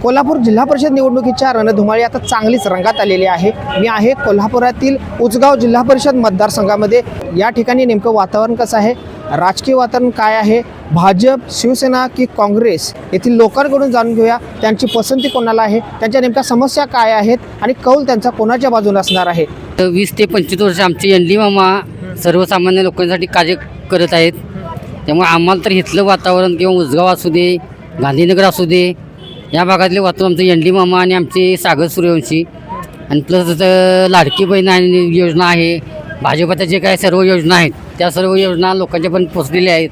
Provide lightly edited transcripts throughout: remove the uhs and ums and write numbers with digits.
कोल्हापूर जिल्हा परिषद निवडणुकीच्या रणधुमाळी आता चांगलीच रंगात आलेली आहे. मी आहे कोल्हापुरातील उचगाव जिल्हा परिषद मतदारसंघामध्ये. या ठिकाणी नेमकं वातावरण कसं आहे, राजकीय वातावरण काय आहे, भाजप, शिवसेना की काँग्रेस, येथील लोकांकडून जाणून घेऊया त्यांची पसंती कोणाला आहे, त्यांच्या नेमक्या समस्या काय आहेत आणि कौल त्यांचा कोणाच्या बाजूने असणार आहे. 20 ते 25 वर्ष आमचे एन डी मामा सर्वसामान्य लोकांसाठी कार्य करत आहेत. त्यामुळे आम्हाला तर इथलं वातावरण किंवा उजगाव असू दे, गांधीनगर असू दे, या भागातले वातावरण आमचं एन डी मामा आणि आमचे सागर सूर्यवंशी आणि प्लस लाडकी बहीण आणि योजना आहे, भाजपाच्या जे काय सर्व योजना आहेत त्या सर्व योजना लोकांच्या पण पोचलेल्या आहेत.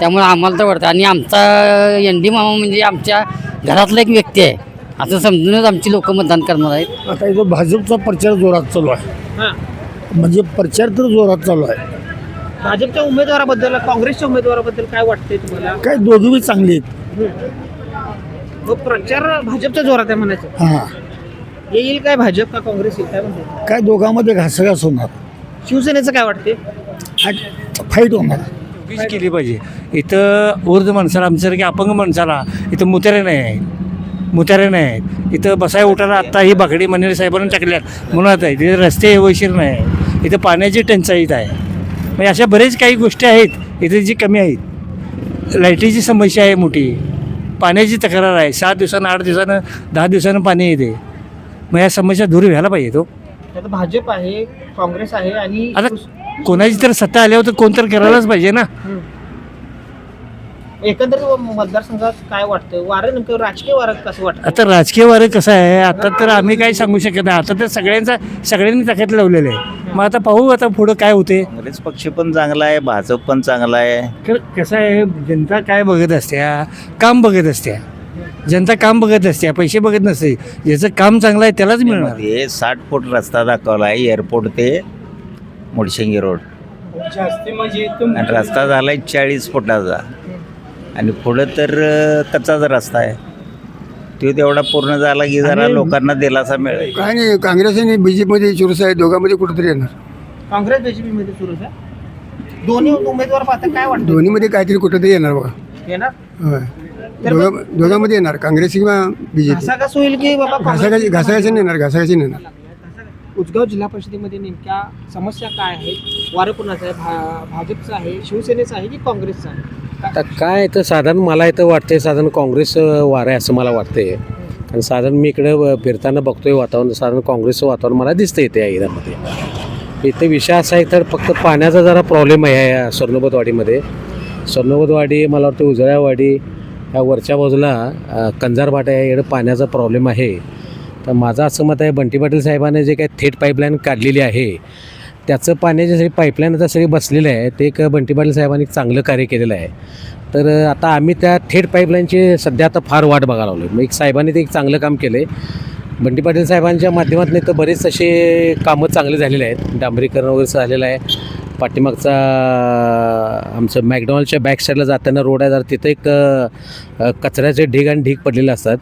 त्यामुळे आम्हाला तर वाटतं आणि आमचा एन डी मामा म्हणजे आमच्या घरातला एक व्यक्ती आहे असं समजूनच आमची लोक मतदान करणार आहेत. आता इथं भाजपचा प्रचार जोरात चालू आहे. म्हणजे प्रचार तर जोरात चालू आहे. भाजपच्या उमेदवाराबद्दल, काँग्रेसच्या उमेदवाराबद्दल काय वाटतंय तुम्हाला? काय दोघेही चांगले आहेत. प्रचार भाजपच्या जोरात आहे म्हणायचं. हां, येईल काय भाजप का काँग्रेस येईल काय म्हणते? काय दोघांमध्ये घासाघास होणार, शिवसेनेचं काय वाटते? फाईट होणार. चौकशी केली पाहिजे. इथं ऊर्ध माणसाला, आमच्यासारख्या अपंग माणसाला इथं मुतारे नाही आहेत, मुतारे नाही आहेत. इथं बसाय उठायला आत्ता ही बाकडी मंदिर साहेबांनी टाकल्यात म्हणत आहे. तिथे रस्ते वैशीर नाही, इथं पाण्याची टंचाई आहे. म्हणजे अशा बरेच काही गोष्टी आहेत इथे जी कमी आहेत. लाईटीची समस्या आहे मोठी, पाण्याची तक्रार आहे. 7 दिवसानं, 8 दिवसानं, 10 दिवसानं पाणी येते. मग या समस्या दूर व्हायला पाहिजे. तो आता भाजप आहे, काँग्रेस आहे आणि आता कोणाची तर सत्ता आल्यावर तर कोण तर करायलाच पाहिजे ना. एकंदरीत मतदारसंघात काय वाटतं, वारं नेमकं राजकीय वारं कसं वाटतं? आता राजकीय वारं कसं आहे, आता तर आम्ही काही सांगू शकत नाही. आता तर सगळ्यांनी ताकद लावलेलं आहे. मग आता पाहू आता पुढं काय होते. काँग्रेस पक्ष पण चांगला आहे, भाजप पण चांगला आहे. कसं आहे, जनता काय बघत असत्या, काम बघत असत्या. जनता काम बघत असत्या, पैसे बघत नसते. ज्याचं काम चांगलं आहे त्यालाच मिळणार. हे 60 फूट रस्ता दाखवला आहे एअरपोर्ट ते मुडशिंगी रोड, आणि रस्ता झाला आहे 40 फुटाचा, आणि पुढं तर कच्चाच रस्ता आहे. तो तेवढा पूर्ण झाला की जरा लोकांना दिलासा मिळेल. काय नाही, काँग्रेस आणि बीजेपीमध्ये चुरस आहे. दोघांमध्ये कुठंतरी येणार. काँग्रेस बीजेपी मध्ये सुरू आहे. दोन्ही उमेदवार पाहता काय वाटतं? दोन्हीमध्ये काहीतरी कुठंतरी येणार बघा. येणार होय, दोघांमध्ये येणार, काँग्रेस किंवा बीजेपी. घासाघास होईल की बाबा घासाघाशी नेणार, घासाघाशी नेणार. उचगाव जिल्हा परिषदेमध्ये नेमक्या समस्या काय आहेत? वारं कुणाचं आहे? भाजपचं आहे, शिवसेनेचं आहे की काँग्रेसचं आहे? आता काय तर साधारण मला इथं वाटते, साधारण काँग्रेस वारं आहे असं मला वाटते. आणि साधारण मी इकडं फिरताना बघतोय वातावरण, साधारण काँग्रेसचं वातावरण मला दिसतं इथे या एरियामध्ये. इथे विषय असा आहे तर फक्त पाण्याचा जरा प्रॉब्लेम आहे या सरनोबतवाडीमध्ये. सरनोबतवाडी, मला वाटतं उजळ्यावाडी, या वरच्या बाजूला कंजारभाटा आहे, इकडं पाण्याचा प्रॉब्लेम आहे. तर माझं असं मत आहे, बंटी पाटील साहेबांनी जे काही थेट पाईपलाईन काढलेली आहे त्याचं पाण्याचे सगळी पाईपलाईन आता सगळी बसलेलं आहे. ते एक बंटी पाटील साहेबांनी चांगलं कार्य केलेलं आहे. तर आता आम्ही त्या थेट पाईपलाईनची सध्या आता फार वाट बघायला लागलो. मग एक साहेबांनी ते एक चांगलं काम केलं आहे. बंटी पाटील साहेबांच्या माध्यमातून तर बरेच असे कामं चांगले झालेले आहेत. डांबरीकरण वगैरे झालेलं आहे. पाठीमागचा आमचं मॅकडॉनल्डच्या बॅक साईडला जाताना रोड आहे, जर तिथं एक कचऱ्याचे ढीग आणि ढीग पडलेले असतात.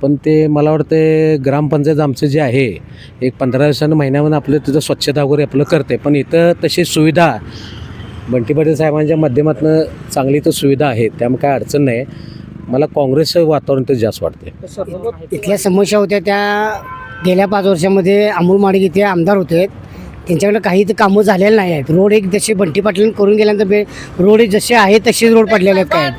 पण ते मला वाटतं ग्रामपंचायत आमचं जे आहे एक 15 दिवसानं, महिन्यामध्ये आपलं तिथं स्वच्छता वगैरे आपलं करते. पण इथं तशी सुविधा बंटी पाटील साहेबांच्या माध्यमातून चांगली तर सुविधा आहे, त्यामुळे काय अडचण नाही. मला काँग्रेसचं वातावरण तर जास्त वाटते. इथल्या समस्या होत्या त्या गेल्या 5 वर्षामध्ये अमोल माडिक इथे आमदार होते. त्यांच्याकडे काही तर कामं झालेलं नाही आहेत. रोड एक जसे बंटी पाटील करून गेल्यानंतर रोड एक जसे आहेत तसेच रोड पडलेले आहेत. काय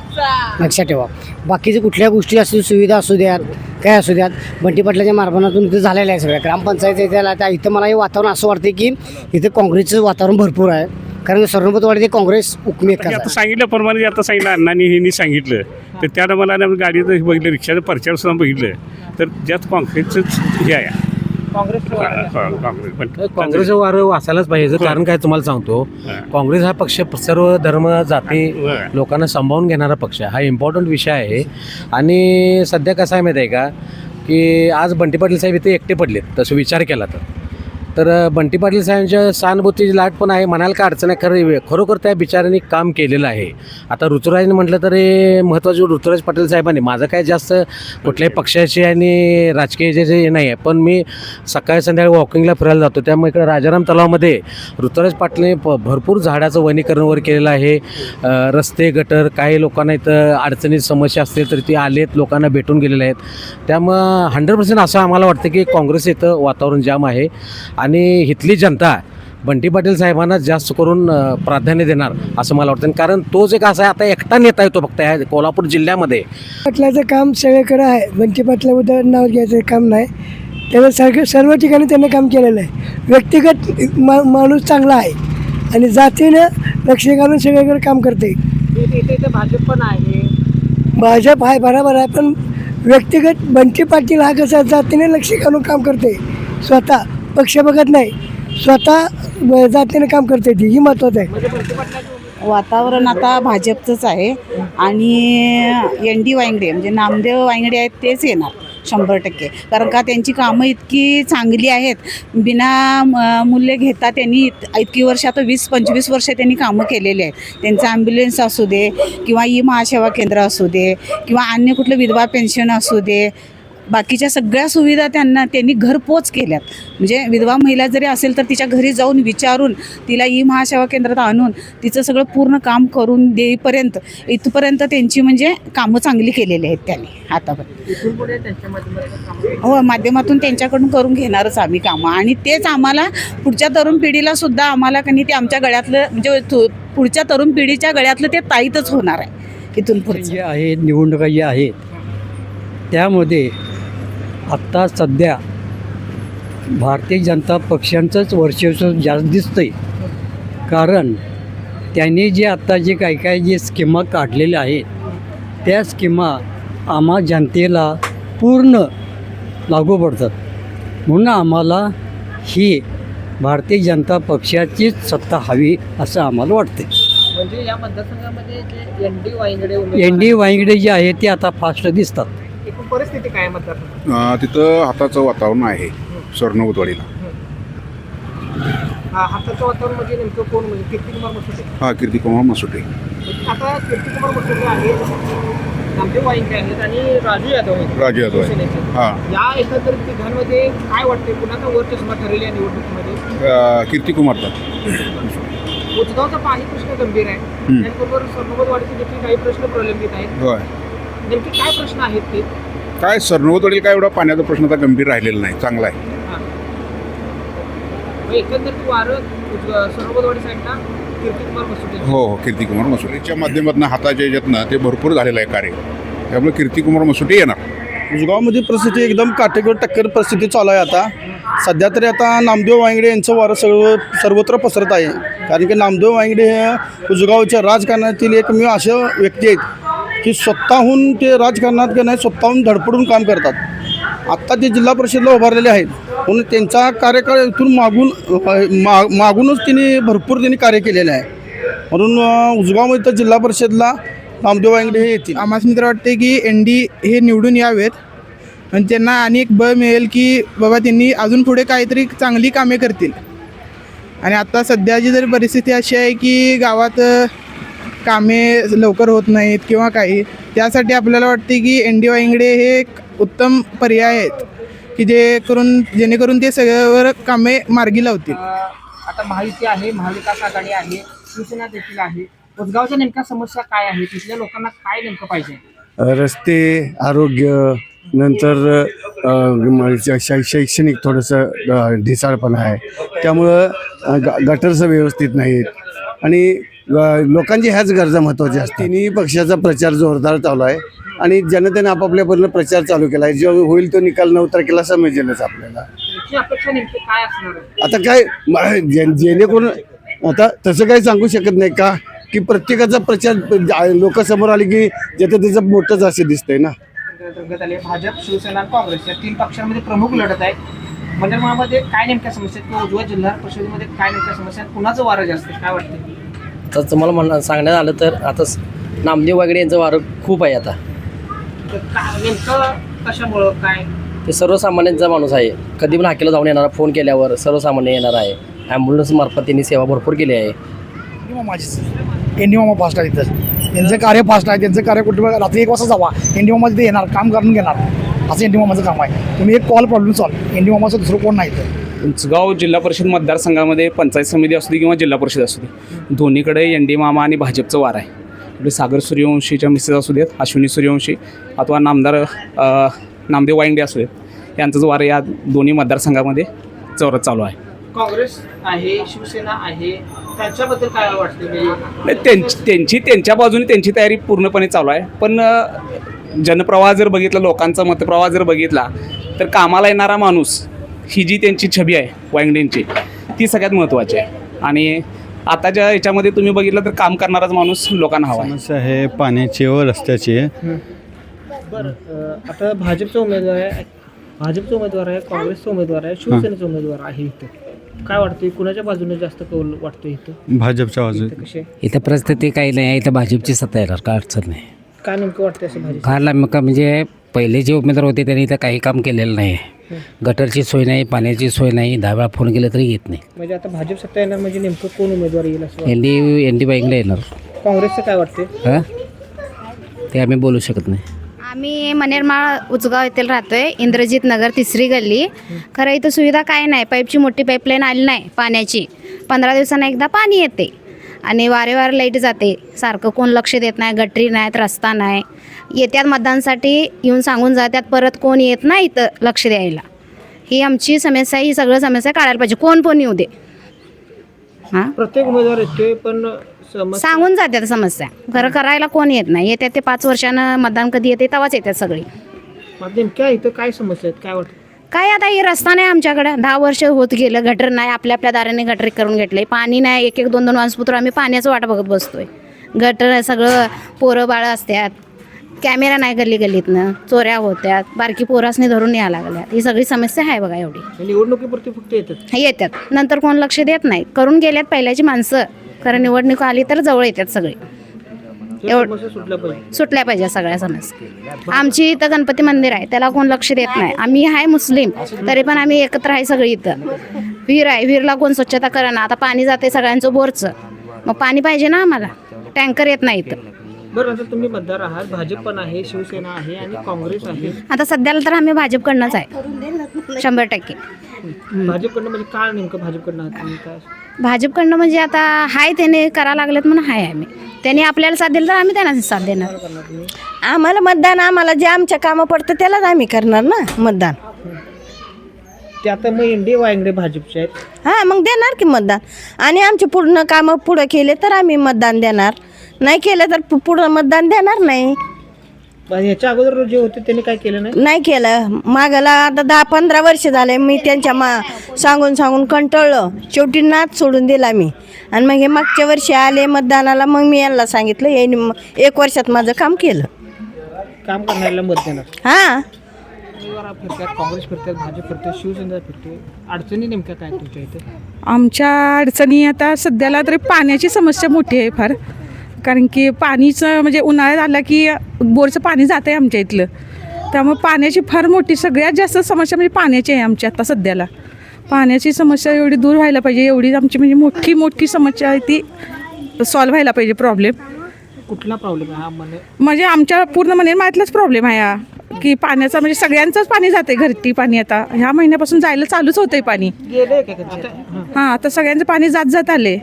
लक्षात ठेवा, बाकीच्या कुठल्या गोष्टी असू, सुविधा असू द्यात, काय असू द्यात, बंटी पाटलाच्या मार्फतातून इथं झालेलं आहे सगळ्या. ग्रामपंचायत त्याला त्या इथं मला हे वातावरण असं वाटतं की इथं काँग्रेसचं वातावरण भरपूर आहे. कारण सरनोबतवाडी ते काँग्रेस उपमेत आता सांगितल्याप्रमाणे आता सांगितलं अण्णांनी ह्यांनी सांगितलं तर त्या मला गाडीचं बघितलं, रिक्षाचं प्रचार सुद्धा बघितलं तर ज्यात काँग्रेसच हे आहे. काँग्रेसचं वारं वाचायलाच पाहिजे. कारण काय तुम्हाला सांगतो, काँग्रेस हा पक्ष सर्व धर्म जाती लोकांना सांभाळून घेणारा पक्ष, हा इम्पॉर्टंट विषय आहे. आणि सध्या कसं आहे माहीत आहे का की आज बंटी पाटील साहेब इथे एकटे पडलेत तसं विचार केला तर बंटी पाटील साहेबांच्या सहानुभूतीची लाट पण आहे, म्हणायला काय अडचण आहे. खरोखर त्या बिचाऱ्यांनी काम केलेलं आहे. आता ऋतुराजने म्हटलं तरी महत्त्वाचं ऋतुराज पाटील साहेबांनी, माझं काय जास्त कुठल्याही पक्षाचे आणि राजकीय जे नाही आहे, पण मी सकाळी संध्याकाळी वॉकिंगला फिरायला जातो. त्यामुळे इकडे राजाराम तलावामध्ये ऋतुराज पाटलांनी भरपूर झाडाचं वनीकरण वर केलेलं आहे. रस्ते गटर काही लोकांना इथं अडचणीत समस्या असतील तर ती आलेत, लोकांना भेटून गेलेले आहेत. त्यामुळं 100% असं आम्हाला वाटतं की काँग्रेस इथं वातावरण जाम आहे आणि इथली जनता बंटी पाटील साहेबांना जास्त करून प्राधान्य देणार असं मला वाटतं. कारण तोच एक असा आहे, आता एकटा नेता येतो फक्त या कोल्हापूर जिल्ह्यामध्ये. पाटलाचं काम सगळीकडे आहे. बंटी पाटलाबद्दल नाव घ्यायचं काम नाही. त्यानं सर्व ठिकाणी त्यानं काम केलेलं आहे. व्यक्तिगत माणूस चांगला आहे आणि जातीनं लक्ष घालून सगळीकडे काम करते. इथे भाजप पण आहे. भाजप आहे बरोबर आहे, पण व्यक्तिगत बंटी पाटील हा कसा जातीने लक्ष घालून काम करते. स्वतः पक्ष बघत नाही, स्वतः जातीने काम करते. ही महत्त्वाचं आहे. वातावरण आता भाजपचंच आहे आणि ND वांगडे म्हणजे नामदेव वांगडे आहेत तेच येणार 100%. कारण का त्यांची कामं इतकी चांगली आहेत, बिना मूल्य घेता त्यांनी इतकी वर्ष, आता 20-25 वर्ष त्यांनी कामं केलेली आहेत. त्यांचं ॲम्ब्युलन्स असू दे किंवा महासेवा केंद्र असू दे किंवा अन्य कुठलं विधवा पेन्शन असू दे, बाकीच्या सगळ्या सुविधा त्यांनी घरपोच केल्यात. म्हणजे विधवा महिला जरी असेल तर तिच्या घरी जाऊन विचारून तिला महासेवा केंद्रात आणून तिचं सगळं पूर्ण काम करून देईपर्यंत इथपर्यंत त्यांची म्हणजे कामं चांगली केलेली आहेत त्यांनी आतापर्यंत. हो, माध्यमातून त्यांच्याकडून करून घेणारच आम्ही कामं आणि तेच आम्हाला पुढच्या तरुण पिढीला सुद्धा आम्हाला कधी ते आमच्या गळ्यातलं म्हणजे पुढच्या तरुण पिढीच्या गळ्यातलं ते ताईतच होणार आहे इथून पुढे. जे आहेत निवडणुका ज्या आहेत त्यामध्ये आत्ता सध्या भारतीय जनता पक्षांचंच वर्चस्व जास्त दिसतं आहे. कारण त्यांनी जे आत्ता जे काही जे स्कीमा काढलेल्या आहेत त्या स्कीमा आम्हा जनतेला पूर्ण लागू पडतात. म्हणून आम्हाला ही भारतीय जनता पक्षाचीच सत्ता हवी असं आम्हाला वाटते. म्हणजे या मतदारसंघामध्ये जे ND वांगडे जे आहेत ते आता फास्ट दिसतात. एकूण परिस्थिती काय मतदारसंघात? तिथं हाताचं वातावरण आहे सरनोबतवाडीला. हाताचं वातावरण म्हणजे नेमकं कोण, म्हणजे कीर्तिकुमार मसुटे? हां, कीर्तिकुमार मसुटे. आता कीर्तिकुमार मसुटे आहेत, नामदेव वांगडे आहेत आणि राजू यादव आहेत. राजू यादव आहे. शिवसेनेचे. हां, या एकंदरीत तिघांमध्ये काय वाटते, कुणाचा वर्चस्व ठरेल या निवडणुकीमध्ये? कीर्तिकुमारचा. उचगावचा पाणी प्रश्न गंभीर आहे, त्याचबरोबर सरनोबतवाडीचे देखील काही प्रश्न प्रलंबित आहेत. होय. नेमके काय प्रश्न आहेत ते? काय सरनोबतवाडीला काय एवढा पाण्याचा प्रश्न आता गंभीर राहिलेला नाही, चांगला आहे. एकंदरीत वारं सरनोबतवाडी साईडला कीर्तिकुमार मसुटे. हो, कीर्तिकुमार मसुटेच्या माध्यमातून हाताच्या याच्यातनं ते भरपूर झालेलं आहे कार्य. त्यामुळे कीर्तिकुमार मसुटे येणार. उजगावमध्ये परिस्थिती एकदम काटेकोर टक्कर परिस्थिती चालू आहे. आता सध्या तरी आता नामदेव वांगडे यांचं वारं सर्वत्र पसरत आहे. कारण की नामदेव वांगडे हे उजगावच्या राजकारणातील एकमेव अशा व्यक्ती आहेत की स्वतःहून ते राजकारणात का नाही स्वतःहून धडपडून काम करतात. आत्ता ते जिल्हा परिषदला उभारलेले आहेत, म्हणून त्यांचा कार्यकाळ इथून मागूनच त्यांनी कार्य केलेलं आहे. म्हणून उजगावमध्ये तर जिल्हा परिषदला नामदेव वांगडे हे येतील. आम्हाला मित्र वाटते की ND हे निवडून यावेत आणि त्यांना आणि एक बळ मिळेल की बाबा त्यांनी अजून पुढे काहीतरी चांगली कामे करतील. आणि आता सध्याची जर परिस्थिती अशी आहे की गावात कामे लवकर होत नाहीत किंवा काही, त्यासाठी आपल्याला वाटते की ND वांगडे हे एक उत्तम पर्याय आहेत की जेणेकरून ते सगळ्यावर कामे मार्गी लावतील. आता महायुती आहे, महाविकास आघाडी आहे, शिवसेना देखील आहे. उदगावच्या नेमक्या समस्या काय आहेत, तिथल्या लोकांना काय नेमकं पाहिजे? रस्ते, आरोग्य, नंतर शैक्षणिक थोडंसं ढिसाळपणा आहे. त्यामुळं गटरचं व्यवस्थित नाहीत आणि लोकांची ह्याच गरजा महत्त्वाच्या असतात. तिन्ही पक्षाचा प्रचार जोरदार चालू आहे आणि जनतेने आपापल्यापर्यंत प्रचार चालू केला आहे. जो होईल तो निकाल 9 तारखेला समजेलच आपल्याला. अपेक्षा नेमकी काय असणार आहे? आता काय जेणेकरून आता तसं काही सांगू शकत नाही का की प्रत्येकाचा प्रचार लोक समोर आले की ज्याचं त्याचं मोठंच असे दिसतंय ना. भाजप, शिवसेना, काँग्रेस या 3 पक्षांमध्ये प्रमुख लढत आहे. मंडळामध्ये काय नेमक्या समस्या आहेत किंवा उजव्या जिल्हा परिषदेमध्ये काय नेमक्या समस्या आहेत, कुणाचं वारं जास्त काय वाटतं? तर तुम्हाला सांगण्यात आलं तर आता नामदेव वांगडे यांचं वारं खूप आहे. आता नेमकं कशामुळं काय? ते सर्वसामान्यांचा माणूस आहे. कधी पण हाकेला जाऊन येणारा, फोन केल्यावर सर्वसामान्य येणार आहे. ॲम्ब्युलन्स मार्फत त्यांनी सेवा भरपूर केली आहे. एनडी मामा फास्ट आहे तिथं, त्यांचं कार्य फास्ट आहे. त्यांचं कार्य कुठे रात्री 1 वाजता जावा, एनडी मामा तिथे येणार, काम करून घेणार, असं एनडी मामाचं काम आहे. तुम्ही एक कॉल प्रॉब्लेम सॉल्व, एनडी मामाचं दुसरं कोण नाही तर. उंचगाव जिल्हा परिषद मतदारसंघामध्ये पंचायत समिती असू दे किंवा जिल्हा परिषद असू दे, दोन्हीकडे एनडी मामा आणि भाजपचं वार आहे. आपले सागर सूर्यवंशीच्या मिसेस असू देत, अश्विनी सूर्यवंशी अथवा नामदार नामदेव वायंगडे असू देत, यांचाच वार या दोन्ही मतदारसंघामध्ये जोरात चालू आहे. काँग्रेस आहे, शिवसेना आहे, त्याच्याबद्दल काय वाटतं? त्यांची त्यांच्या बाजूने त्यांची तयारी पूर्णपणे चालू आहे. पण जनप्रवाह जर बघितला, लोकांचा मतप्रवाह जर बघितला, तर कामाला येणारा माणूस ही जी त्यांची छबी आहे वायंगडेंची, ती सगळ्यात महत्त्वाची आहे. आणि आताच्या याच्यामध्ये तुम्ही बघितलं तर काम करणाराच माणूस लोकांना हवा आहे. समस्या आहे पाण्याची व रस्त्याची. बरं, आता भाजपचा उमेदवार आहे, काँग्रेसचा उमेदवार आहे, शिवसेनेचा उमेदवार आहे. इथं काय वाटतं, कुणाच्या बाजूने जास्त कौल वाटतं इथं? भाजपच्या बाजूने. कसे इथं परिस्थिती काही नाही, इथं भाजपची सत्ता येणार, काय अडचण नाही. काय नेमकं वाटतं असं भाजप? फार लांब म्हणजे पहिले जे उमेदवार होते त्यांनी इथं काही काम केलेलं नाही. गटरची सोय नाही, पाण्याची सोय नाही, 10 वेळा फोन केलं तरी येत नाही. म्हणजे आता भाजप सत्ता येणार म्हणजे नेमकं कोण उमेदवार येईल असं वाटतं? एनडी वायंगडे येणार. काँग्रेसचं काय वाटते? हां, ते आम्ही बोलू शकत नाही. आम्ही मनेरमाळ उचगाव येथील राहतोय, इंद्रजित नगर 3री गल्ली. खरं इथं सुविधा काय नाही, पाईपची मोठी पाईपलाईन आली नाही पाण्याची. 15 दिवसांना एकदा पाणी येते आणि वारेवार लाईट जाते, सारखं कोण लक्ष देत नाही. गटरी नाहीत, रस्ता नाही. येत्यात मतदानासाठी येऊन सांगून जातात, परत कोण येत नाही इथं लक्ष द्यायला. ही आमची समस्या, ही सगळं समस्या काढायला पाहिजे, कोण पण येऊ दे. हां, प्रत्येक उमेदवार येतोय पण सांगून जातात समस्या, खरं करायला कोण येत नाही. येतात ते 5 वर्षानं मतदान कधी येते तेव्हाच येतात सगळी. नेमक्या इथं काय समस्या आहेत, काय वाटतं? काय आता हे रस्ता नाही आमच्याकडे, 10 वर्ष होत गेलं. गटर नाही, आपल्या दाराने गटर करून घेतले. पाणी नाही, 1-1, 2-2 माणसपुत्र आम्ही पाण्याचं वाट बघत बसतोय. गटर सगळं पोरं बाळं असतात, कॅमेरा नाही गल्लीतनं, चोऱ्या होत्यात, बारकी पोरासनी धरून यायला लागल्यात. ही सगळी समस्या आहे बघा एवढी. निवडणुकीपुरती फक्त येतात, नंतर कोण लक्ष देत नाही. करून गेल्यात पहिल्याची माणसं, खरं निवडणूक आली तर जवळ येतात सगळे. सुटल्या पाहिजे सगळ्या समस्या. आमची इथं गणपती मंदिर आहे, त्याला कोण लक्ष देत नाही. आम्ही आहे मुस्लिम, तरी पण आम्ही एकत्र आहे सगळी. इथं विहीर आहे, विहीरला कोण स्वच्छता करेना. आता पाणी जाते सगळ्यांचं बोरचं, मग पाणी पाहिजे ना आम्हाला, टँकर येत नाही इथं. बरं, आता तुम्ही मतदार आहात, भाजप पण आहे, शिवसेना आहे आणि काँग्रेस आहे. आता सध्याला तर आम्ही भाजपकडनंच आहे 100%. भाजपकडनं म्हणजे काय नेमकं भाजपकडनं काय? भाजपकडनं म्हणजे आता हाय त्याने करा लागलेत म्हणून हाय आम्ही. त्याने आपल्याला साथ दिलं तर आम्ही त्यांना साथ देणार. आम्हाला मतदान, आम्हाला जे आमच्या कामं पडतं त्यालाच आम्ही करणार ना मतदान. ते आता मग एनडी वायंगडे भाजपचे आहेत. हां, मग देणार की मतदान. आणि आमचे पूर्ण कामं पुढं केले तर आम्ही मतदान देणार, नाही केलं तर पुढं मतदान देणार नाही. ह्याच्या अगोदर जे होते त्यांनी काय केलं नाही केलं. मागाला आता 10-15 वर्ष झाले मी त्यांच्या सांगून कंटाळलं, शेवटी नाच सोडून दिला मी. आणि मग हे मागच्या वर्षी आले मतदानाला, मग मी यांना सांगितलं, यांनी 1 वर्षात माझं काम केलं. काम करण्याला मत देणार. हां, फिरतात, काँग्रेस फिरतात, भाजप फिरते, शिवसेना फिरते. अडचणी नेमक्या काय तुमच्या इथे? आमच्या अडचणी आता सध्याला तरी पाण्याची समस्या मोठी आहे फार. कारण की पाणीचं म्हणजे उन्हाळ्यात आला की बोरचं पाणी जातं आहे आमच्या इथलं, त्यामुळे पाण्याची फार मोठी, सगळ्यात जास्त समस्या म्हणजे पाण्याची आहे आमची आता सध्याला. पाण्याची समस्या एवढी दूर व्हायला पाहिजे, एवढी आमची म्हणजे मोठी समस्या आहे, ती सॉल्व्ह व्हायला पाहिजे. प्रॉब्लेम कुठला प्रॉब्लेम आहे हा? म्हणजे आमच्या पूर्ण मनेरमाळ्यातलाच प्रॉब्लेम आहे हा, की पाण्याचा म्हणजे सगळ्यांचंच पाणी जाते घरटी पाणी. आता ह्या महिन्यापासून जायला चालूच होतंय पाणी. हां, आता सगळ्यांचं पाणी जात आले.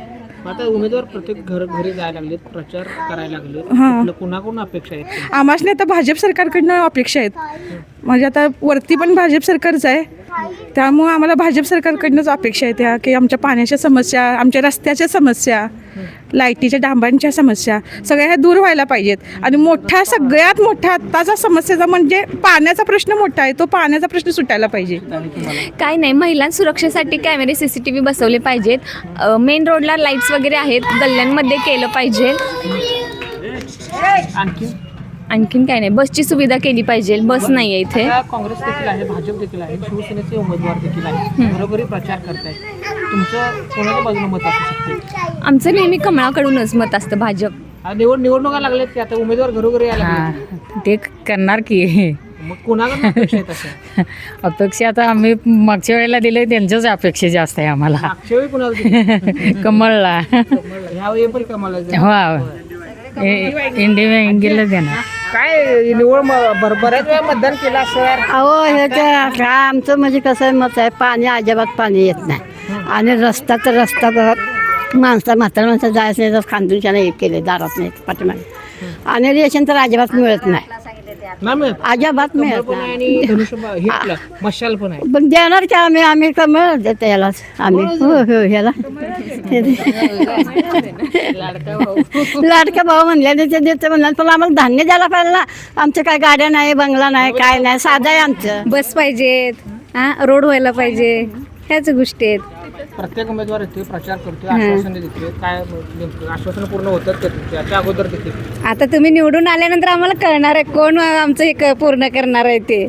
आता उमेदवार प्रत्येक घरी जायला लागलेत, प्रचार करायला लागले. कुणाकडून अपेक्षा आहेत? आम्हाला आता भाजप सरकारकडनं अपेक्षा आहेत. म्हणजे आता वरती पण भाजप सरकारच आहे, त्यामुळं आम्हाला भाजप सरकारकडनंच अपेक्षा आहेत ह्या, की आमच्या पाण्याच्या समस्या, आमच्या रस्त्याच्या समस्या, लाईटीच्या डांबांच्या समस्या सगळ्या ह्या दूर व्हायला पाहिजेत. आणि सगळ्यात मोठा आत्ताचा समस्येचा म्हणजे पाण्याचा प्रश्न मोठा आहे, तो पाण्याचा प्रश्न सुटायला पाहिजे. काय नाही, महिलां सुरक्षेसाठी कॅमेरे CCTV बसवले पाहिजेत. मेन रोडला लाईट्स वगैरे आहेत, गल्ल्यांमध्ये केलं पाहिजे. आणखीन काय नाही, बसची सुविधा केली पाहिजे. बस नाही आहे इथे. काँग्रेस देखील आहे, भाजप देखील आहे, शिवसेनेचे उमेदवार देखील आहे, घरोघरी प्रचार करतायत. तुमचं कोणाच्या बाजूने मत असू शकते? आमचं नेहमी कमळाकडूनच मत असतं. भाजप. निवडणुका लागल्यात की आता उमेदवार घरोघरी यायला लागले. ते करणार की मग कोणाकडून अपेक्षा आहेत अशा? अपेक्षा आता आम्ही मागच्या वेळेला दिले त्यांच्याच अपेक्षा जास्त आहे आम्हाला. मागच्या वेळी कोणाला दिली? कमळला. यावेळी पण कमळला दिली. इंडिया इंग्लंड देणार. काय निवड बऱ्याच वेळा मतदान केलं असं यार. अहो ह्याच्या आमचं म्हणजे कसं मत आहे, पाणी अजिबात पाणी येत नाही. आणि रस्ता तर म्हातारा माणसं जायचं नाही तर खांदूनच्या हे केले, दारात नाही पाठीमागे. आणि रेशन तर अजिबात मिळत नाही, नाही मिळत. अजिबात मिळत कमळ पण आहे नाही. आणि धनुष्यबाण हे आपलं मशाल पण आहे. पण देणार की आम्ही कमळ देतो यालाच आम्ही. हो ह्याला लाडका भाऊ म्हणल्याने ते देते म्हणणार, पण आम्हाला धान्य द्यायला पाहिजे ना. आमचं काय गाड्या नाही, बंगला नाही, काय नाही, साधं आहे आमचं. बस पाहिजेत, रोड व्हायला पाहिजे, ह्याच गोष्टी आहेत. प्रत्येक उमेदवार येते, प्रचार करते, आश्वासन देते. काय नेमकं आश्वासन पूर्ण होतात का त्याच्या अगोदर देखील? आता तुम्ही निवडून आल्यानंतर आम्हाला कळणार आहे कोण आमचं हे पूर्ण करणार आहे ते.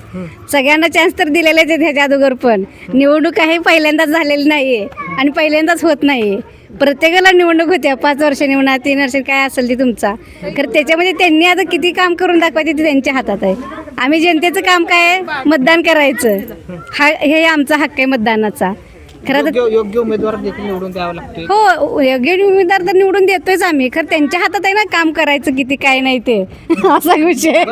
सगळ्यांना चान्स तर दिलेलेच आहेत ह्याच्या अगोदर, पण निवडणूक काही पहिल्यांदाच झालेली नाहीये आणि पहिल्यांदाच होत नाहीये. प्रत्येकाला निवडणूक होत्या, 5 वर्ष निवडणार, 3 वर्ष काय असेल ते तुमचा. खरं त्याच्यामध्ये त्यांनी आता किती काम करून दाखवायचे ते त्यांच्या हातात आहे. आम्ही जनतेचं काम काय आहे, मतदान करायचं. हे आमचा हक्क आहे मतदानाचा. खरं तर योग्य उमेदवार देखील निवडून द्यावं लागते. हो, योग्य उमेदवार तर निवडून देतोयच आम्ही. खरं त्यांच्या हातात आहे ना काम करायचं किती काय नाही ते. असा विषय.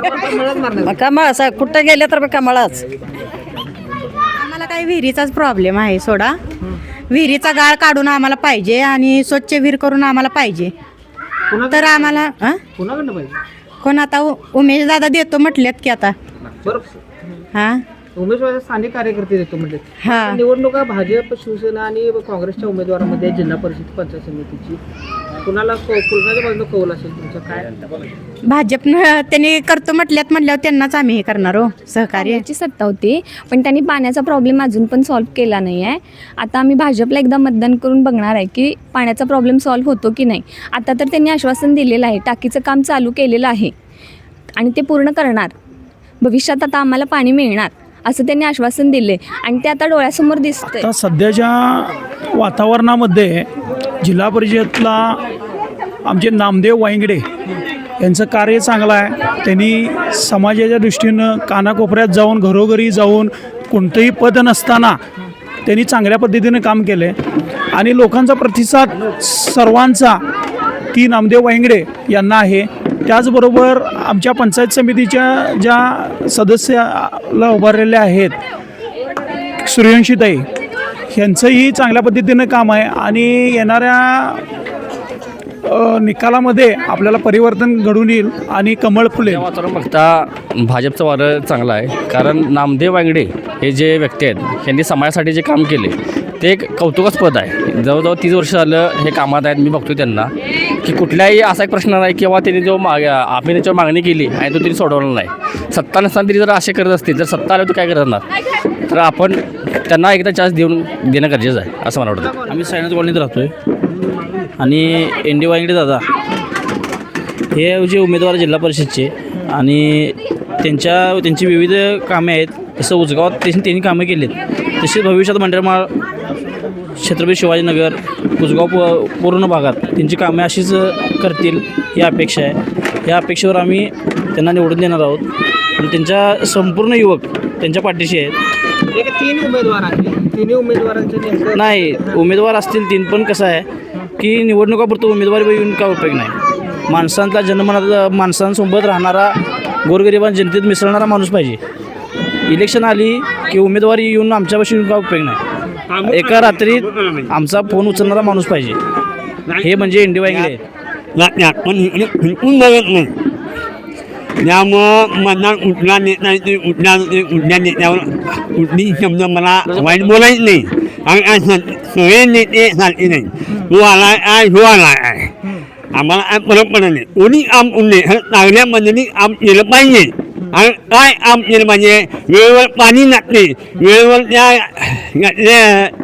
कमळ असा कुठं गेले तर कमळच. आम्हाला काही विहिरीचाच प्रॉब्लेम आहे सोडा. विहिरीचा गाळ काढून आम्हाला पाहिजे आणि स्वच्छ विहीर करून आम्हाला पाहिजे. तर आम्हाला कोणाकडनं पाहिजे? कोण आता उमेश दादा देतो म्हटलेत की आता. हां उमेदवार स्थानिक कार्यकर्ते देतो म्हणजे. हां निवडणुका भाजप, शिवसेना आणि काँग्रेसच्या उमेदवारांमध्ये जिल्हा परिषद पंचायत समितीची कुणाला कुणाच्या बाजूने कौल असेल तुमचं काय? भाजपनं त्यांनी करतो म्हटल्यावर त्यांनाच आम्ही हे करणार हो सहकार्य. ची सत्ता होती, पण त्यांनी पाण्याचा प्रॉब्लेम अजून पण सॉल्व्ह केला नाही आहे. आता आम्ही भाजपला एकदा मतदान करून बघणार आहे की पाण्याचा प्रॉब्लेम सॉल्व्ह होतो की नाही. आता तर त्यांनी आश्वासन दिलेलं आहे, टाकीचं काम चालू केलेलं आहे आणि ते पूर्ण करणार. भविष्यात आता आम्हाला पाणी मिळणार असं त्यांनी आश्वासन दिले आणि ते आता डोळ्यासमोर दिसतंय. आता सध्याच्या वातावरणामध्ये जिल्हा परिषदला आमचे नामदेव वायंगडे यांचं कार्य चांगलं आहे. त्यांनी समाजाच्या दृष्टीनं कानाकोपऱ्यात जाऊन, घरोघरी जाऊन, कोणतंही पद नसताना त्यांनी चांगल्या पद्धतीनं काम केलं आहे आणि लोकांचा प्रतिसाद सर्वांचा ती नामदेव वायंगडे यांना आहे. त्याचबरोबर आमच्या पंचायत समितीच्या ज्या सदस्याला उभारलेल्या आहेत सूर्यवंशीताई, यांचंही चांगल्या पद्धतीनं काम आहे आणि येणाऱ्या निकालामध्ये आपल्याला परिवर्तन घडून येईल आणि कमळ फुलेल. वातावरण बघता भाजपचं वारं चांगलं आहे, कारण नामदेव वांगडे हे जे व्यक्ती आहेत यांनी समाजासाठी जे काम केले ते एक कौतुकास्पद आहे. जवळजवळ 30 वर्ष झालं हे कामात आहेत. मी बघतो त्यांना की कुठल्याही असा एक प्रश्न नाही किंवा त्यांनी जो आम्ही त्याच्यावर मागणी केली आणि तो त्यांनी सोडवला नाही. सत्ता नसताना तरी जर असे करत असतील तर सत्ता आल्यावर काय करणार, तर आपण त्यांना एकदा चान्स देणं गरजेचं आहे असं मला वाटतं. आम्ही सायन्स कॉलनीत राहतो आहे आणि एन.डी. वायंगडे दादा हे जे उमेदवार जिल्हा परिषदचे आणि त्यांची विविध कामे आहेत. जसं उजगावात त्यांनी कामं केली आहेत, तसेच भविष्यात मंडळमाळ, छत्रपती शिवाजीनगर, उजगाव पूर्ण भागात त्यांची कामे अशीच करतील ही अपेक्षा आहे. या अपेक्षेवर आम्ही त्यांना निवडून देणार आहोत आणि त्यांच्या संपूर्ण युवक त्यांच्या पाठीशी आहेत. 3 उमेदवार आहेत, 3 उमेदवारांचे नाही उमेदवार असतील 3, पण कसं आहे की निवडणुकापुरतं उमेदवारी येऊन काय उपयोग नाही. माणसांचा जनमनात माणसांसोबत राहणारा, गोरगरिबांच्या जनतेत मिसळणारा माणूस पाहिजे. इलेक्शन आली की उमेदवारी येऊन आमच्यापाशी येऊन काय उपयोग नाही. एका रात्रीत आमचा फोन उचलणारा माणूस पाहिजे. हे म्हणजे एन.डी. वायंगडे बघत नाही. त्यामुळं मतदान कुठला नेता येते, कुठल्या नेत्यावर कुठली शब्द मला वाईट बोलायच नाही. आणि सगळे नेते सारखे नाही. तो आला आहे, हो आला आहे, आम्हाला फरक पडत नाही. कोणी काम उरले चांगल्या पद्धतीने काम केलं पाहिजे. आणि काय काम केलं पाहिजे, वेळेवर पाणी लागते, वेळेवर त्या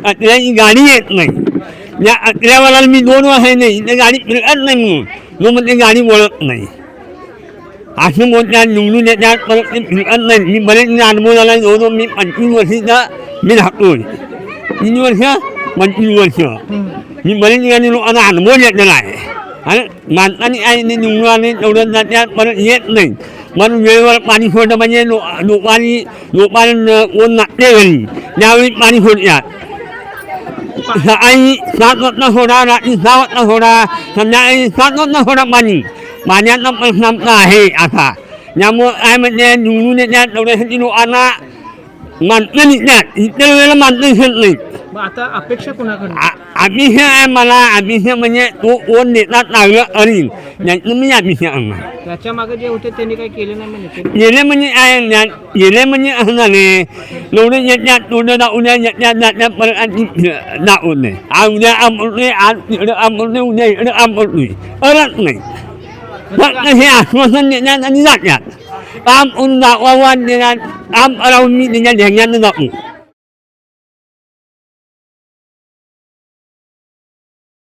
अत्र्याची गाडी येत नाही. त्या अत्र्यावाला मी 2 वर्ष नाही त्या गाडी फिरकत नाही म्हणून जो म्हणजे गाडी वळत नाही असं बोलत्या निवडून येतात, परत ते फिरकत नाही. मी बरेच अनुभव झाला. जवळजवळ मी 25 वर्षाचा मी राहतो. 3 वर्ष 25 वर्ष मी बरेच ठिकाणी लोकांना अनुभव घेतलेला आहे. आणि माणसाने काय निवडून आले तेवढं त्यात परत येत नाही. म्हणून वेळेवर पाणी सोडणं म्हणजे लोकांना कोण नाटते घरी त्यावेळी पाणी सोडतात. सकाळी 7 वाजता सोडा, रात्री 6 वाजता सोडा, संध्याकाळी 7 वाजता सोडा पाण्याचा प्रश्न आमचा आहे असा. त्यामुळं काय म्हणजे निवडून येतात तेवढ्यासाठी लोकांना मानतं निघतात, इतर वेळेला मानतं घेत नाहीत. मग आता अपेक्षा कोणाकडून? अभिषेक आहे मला. अभिषेक म्हणजे तो कोण नेता चांगलं करील त्याचं मी अभिषेक आणणार. त्याच्या मागे जे होते त्यांनी काही केलं नाही म्हणजे गेले म्हणजे काय गेले म्हणजे असं झाले एवढं येतात थोडं उद्या येतात जात्यात परत दाखवत नाही. आज उद्या काम करतोय, आज तिकडं काम करतोय, उद्या इकडं काम करतोय, करत नाही. फक्त हे आश्वासन देतात आणि जातात. काम करून दाखवावं देतात, काम करावं मी त्याच्या ढेंग्यानं दाखवू.